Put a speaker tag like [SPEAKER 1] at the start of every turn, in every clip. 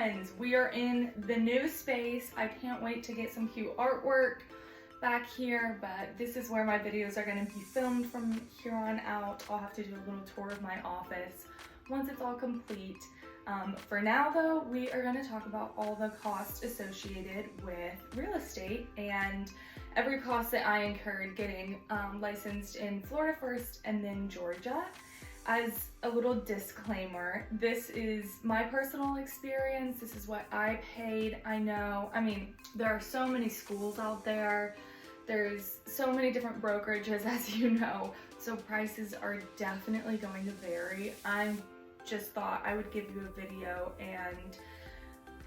[SPEAKER 1] friends, we are in the new space. I can't wait to get some cute artwork back here, but this is where my videos are going to be filmed from here on out. I'll have to do a little tour of my office once it's all complete. For now though, we are going to talk about all the costs associated with real estate and every cost that I incurred getting licensed in Florida first and then Georgia. As a little disclaimer, this is my personal experience. This is what I paid. I mean, there are so many schools out there. There's so many different brokerages, as you know, so prices are definitely going to vary. I just thought I would give you a video and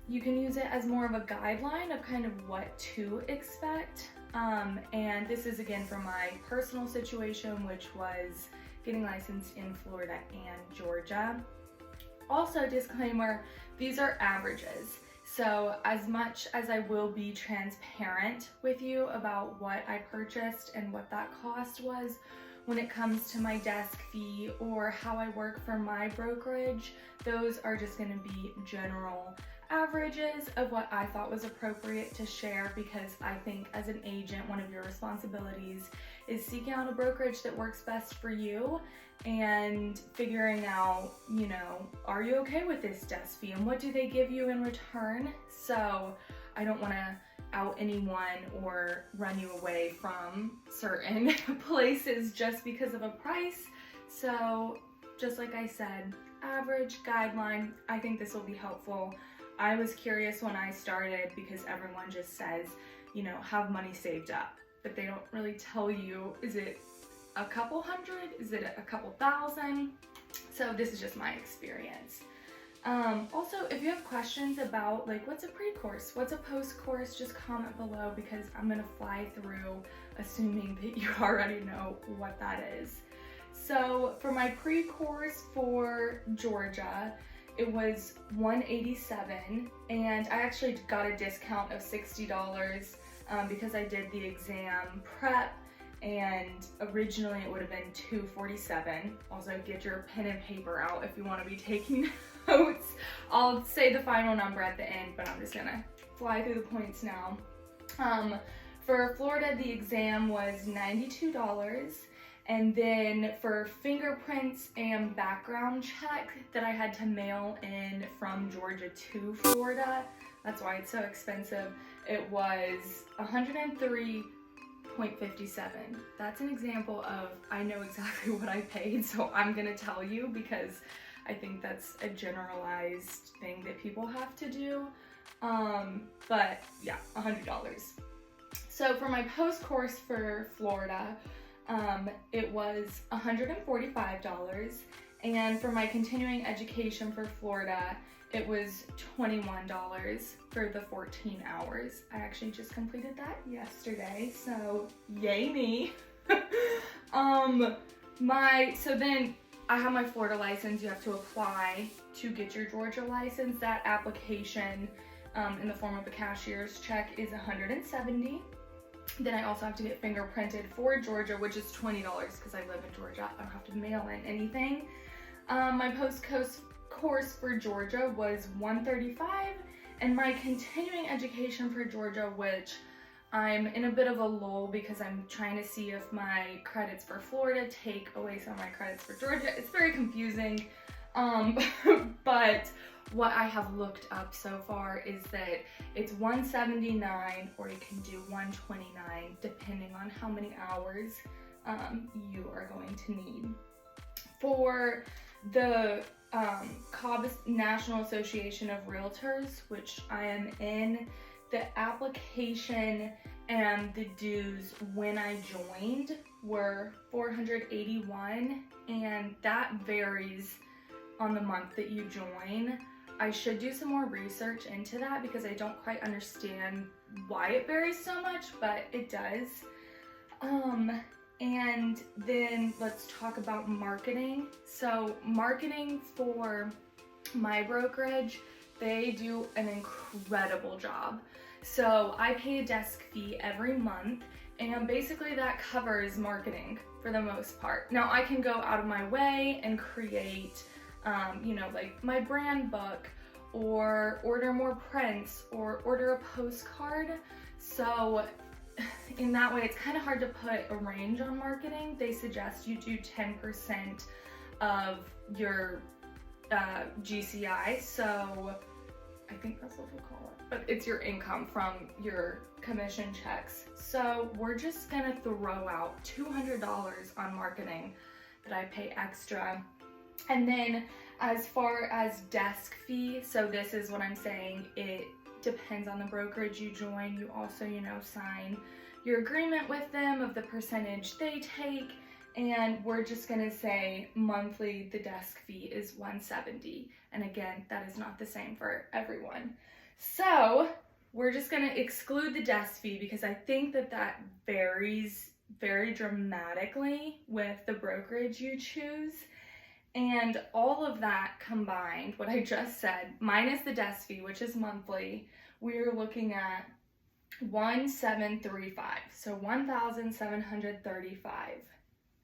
[SPEAKER 1] you can use it as more of a guideline of kind of what to expect. And this is again from my personal situation, which was getting licensed in Florida and Georgia. Also, disclaimer, these are averages. So as much as I will be transparent with you about what I purchased and what that cost was, when it comes to my desk fee or how I work for my brokerage, those are just going to be general averages of what I thought was appropriate to share, because I think as an agent, one of your responsibilities is seeking out a brokerage that works best for you and figuring out, you know, are you okay with this desk fee and what do they give you in return? So I don't want to out anyone or run you away from certain places just because of a price. So just like I said, average guideline. I think this will be helpful. I was curious when I started because everyone just says, you know, have money saved up, but they don't really tell you, is it a couple hundred? Is it a couple thousand? So this is just my experience. Also, if you have questions about like what's a pre-course, what's a post-course, just comment below because I'm gonna fly through assuming that you already know what that is. So for my pre-course for Georgia, it was $187 and I actually got a discount of $60 because I did the exam prep, and originally it would have been $247. Also, get your pen and paper out if you want to be taking notes. I'll say the final number at the end, but I'm just gonna fly through the points now. For Florida, the exam was $92. And then for fingerprints and background check that I had to mail in from Georgia to Florida, that's why it's so expensive, it was $103.57. That's an example of, I know exactly what I paid, so I'm gonna tell you because I think that's a generalized thing that people have to do. But yeah, $100. So for my post course for Florida, it was $145, and for my continuing education for Florida, it was $21 for the 14 hours. I actually just completed that yesterday, so yay me. So then I have my Florida license. You have to apply to get your Georgia license. That application in the form of a cashier's check is $170. Then I also have to get fingerprinted for Georgia, which is $20 because I live in Georgia. I don't have to mail in anything. My post-course for Georgia was $135, and my continuing education for Georgia, which I'm in a bit of a lull because I'm trying to see if my credits for Florida take away some of my credits for Georgia. It's very confusing, but what I have looked up so far is that it's $179 or you can do $129 depending on how many hours you are going to need. For the Cobb National Association of Realtors, which I am in, the application and the dues when I joined were $481, and that varies on the month that you join. I should do some more research into that because I don't quite understand why it varies so much, but it does. And then let's talk about marketing. So marketing for my brokerage, they do an incredible job. So I pay a desk fee every month, and basically that covers marketing for the most part. Now I can go out of my way and create, you know, like my brand book or order more prints or order a postcard. So in that way, it's kind of hard to put a range on marketing. They suggest you do 10% of your GCI, so I think that's what we call it, but it's your income from your commission checks. So we're just gonna throw out $200 on marketing that I pay extra. And then as far as desk fee, so this is what I'm saying, it depends on the brokerage you join. You also, sign your agreement with them of the percentage they take, and we're just gonna say monthly the desk fee is $170. And again, that is not the same for everyone. So we're just gonna exclude the desk fee because I think that varies very dramatically with the brokerage you choose. And all of that combined, what I just said, minus the desk fee, which is monthly, we're looking at $1,735, so $1,735.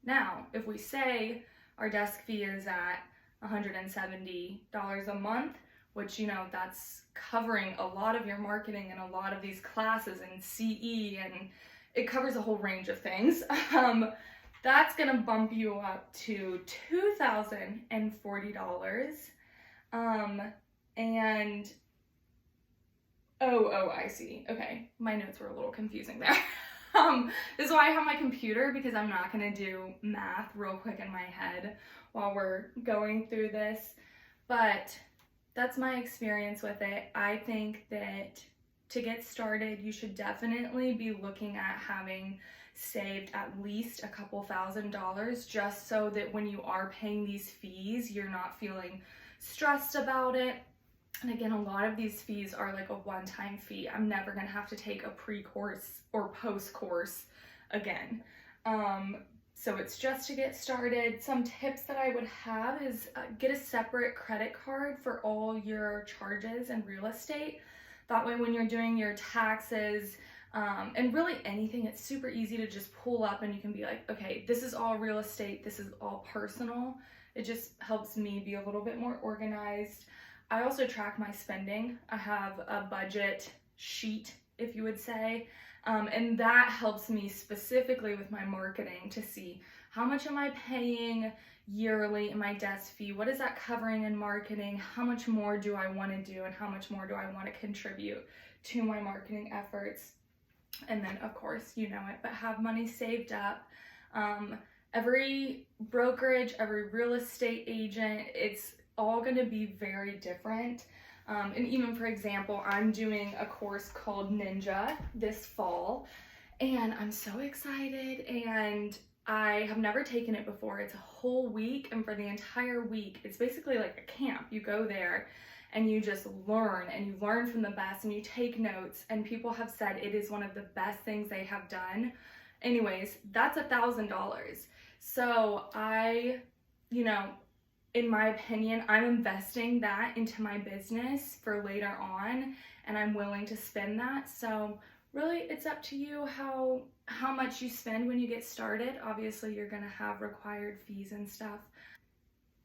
[SPEAKER 1] Now, if we say our desk fee is at $170 a month, which, that's covering a lot of your marketing and a lot of these classes and CE, and it covers a whole range of things. That's gonna bump you up to $2,040. And I see. Okay, my notes were a little confusing there. This is why I have my computer, because I'm not gonna do math real quick in my head while we're going through this. But that's my experience with it. I think that to get started, you should definitely be looking at having saved at least a couple $1,000, just so that when you are paying these fees, you're not feeling stressed about it. And again, a lot of these fees are like a one-time fee. I'm never gonna have to take a pre-course or post-course again. So it's just to get started. Some tips that I would have is get a separate credit card for all your charges and real estate. That way when you're doing your taxes, and really anything, it's super easy to just pull up and you can be like, okay, this is all real estate, this is all personal. It just helps me be a little bit more organized. I also track my spending. I have a budget sheet, if you would say, and that helps me specifically with my marketing to see how much am I paying yearly in my desk fee, what is that covering in marketing, how much more do I want to do, and how much more do I want to contribute to my marketing efforts. And then of course, you know it, but have money saved up. Every brokerage, every real estate agent, it's all going to be very different. And even for example, I'm doing a course called Ninja this fall, and I'm so excited, and I have never taken it before. It's a whole week, and for the entire week, it's basically like a camp. You go there and you just learn, and you learn from the best, and you take notes, and people have said it is one of the best things they have done. Anyways, that's $1,000. So in my opinion, I'm investing that into my business for later on, and I'm willing to spend that. So really, it's up to you how much you spend when you get started. Obviously, you're gonna have required fees and stuff.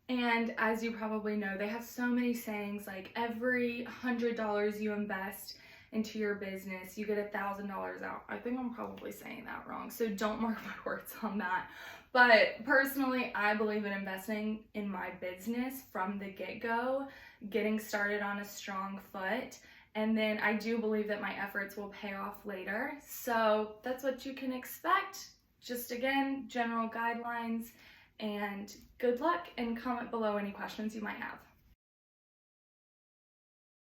[SPEAKER 1] And as you probably know, they have so many sayings like every $100 you invest into your business, you get $1,000 out. I think I'm probably saying that wrong, so don't mark my words on that. But personally, I believe in investing in my business from the get-go, getting started on a strong foot, and then I do believe that my efforts will pay off later. So that's what you can expect. Just again, general guidelines, and good luck, and comment below any questions you might have.